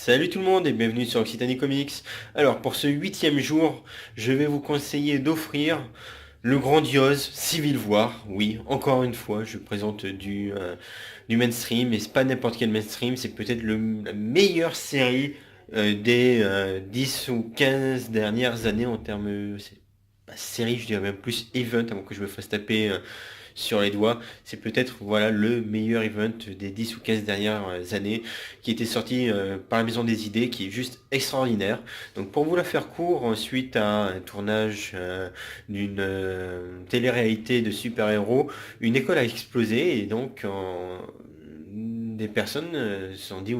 Salut tout le monde et bienvenue sur Occitanie Comics. Alors pour ce 8e jour, je vais vous conseiller d'offrir le grandiose Civil War. Oui, encore une fois, je présente du mainstream, et c'est pas n'importe quel mainstream, c'est peut-être la meilleure série des 10 ou 15 dernières années en termes... c'est pas série, je dirais même plus event, avant que je me fasse taper sur les doigts. C'est peut-être voilà le meilleur event des 10 ou 15 dernières années qui était sorti par la Maison des Idées, qui est juste extraordinaire. Donc pour vous la faire court, suite à un tournage d'une télé-réalité de super-héros, une école a explosé et donc des personnes se sont dit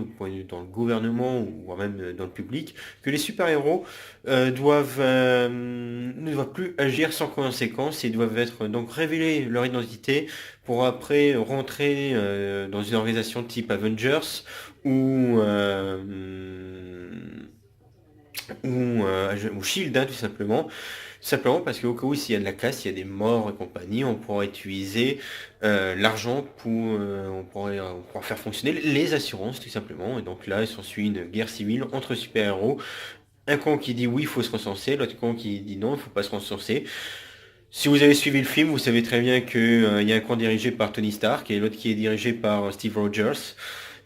dans le gouvernement ou même dans le public que les super-héros ne doivent plus agir sans conséquence et doivent être donc révéler leur identité pour après rentrer dans une organisation type Avengers ou ou Shield, hein, tout simplement. Simplement parce qu'au cas où s'il y a de la casse, il y a des morts et compagnie, on pourra utiliser l'argent pour faire fonctionner les assurances tout simplement. Et donc là, il s'ensuit une guerre civile entre super-héros. Un camp qui dit oui, il faut se recenser, l'autre camp qui dit non, il faut pas se recenser. Si vous avez suivi le film, vous savez très bien qu'il y a un camp dirigé par Tony Stark et l'autre qui est dirigé par Steve Rogers.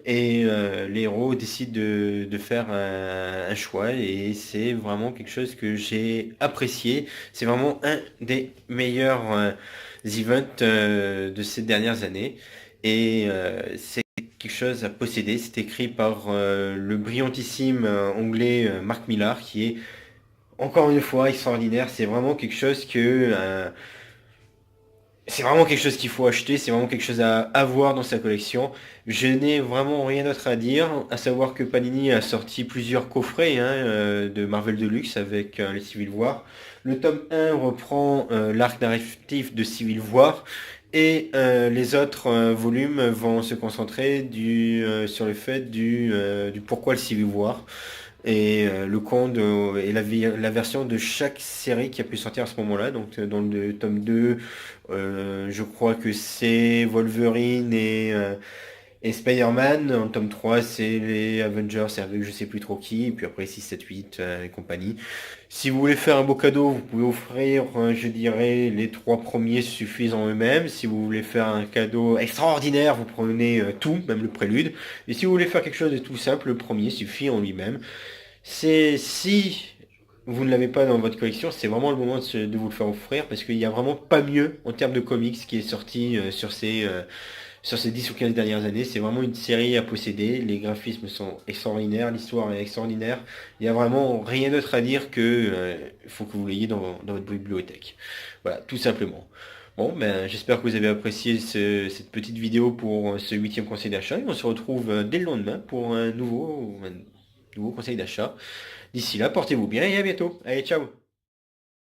Et les héros décident de faire un choix et c'est vraiment quelque chose que j'ai apprécié. C'est vraiment un des meilleurs events de ces dernières années. Et c'est quelque chose à posséder. C'est écrit par le brillantissime anglais Mark Millar qui est encore une fois extraordinaire. C'est vraiment quelque chose qu'il faut acheter, c'est vraiment quelque chose à avoir dans sa collection. Je n'ai vraiment rien d'autre à dire, à savoir que Panini a sorti plusieurs coffrets de Marvel Deluxe avec les Civil War. Le tome 1 reprend l'arc narratif de Civil War et les autres volumes vont se concentrer sur le fait du pourquoi le Civil War et le compte et la version de chaque série qui a pu sortir à ce moment-là. Donc dans le tome 2, je crois que c'est Wolverine et Spider-Man. En tome 3, c'est les Avengers et avec je sais plus trop qui. Et puis après 6, 7, 8 et compagnie. Si vous voulez faire un beau cadeau, vous pouvez offrir, je dirais, les trois premiers suffisent en eux-mêmes. Si vous voulez faire un cadeau extraordinaire, vous prenez tout, même le prélude. Et si vous voulez faire quelque chose de tout simple, le premier suffit en lui-même. C'est si vous ne l'avez pas dans votre collection, c'est vraiment le moment de vous le faire offrir parce qu'il n'y a vraiment pas mieux en termes de comics qui est sorti sur ces 10 ou 15 dernières années. C'est vraiment une série à posséder. Les graphismes sont extraordinaires, l'histoire est extraordinaire. Il n'y a vraiment rien d'autre à dire que il faut que vous l'ayez dans votre bibliothèque. Voilà, tout simplement. Bon, ben, j'espère que vous avez apprécié cette petite vidéo pour ce 8e conseil d'achat. Et on se retrouve dès le lendemain pour un nouveau conseil d'achat. D'ici là, portez-vous bien et à bientôt. Allez, ciao!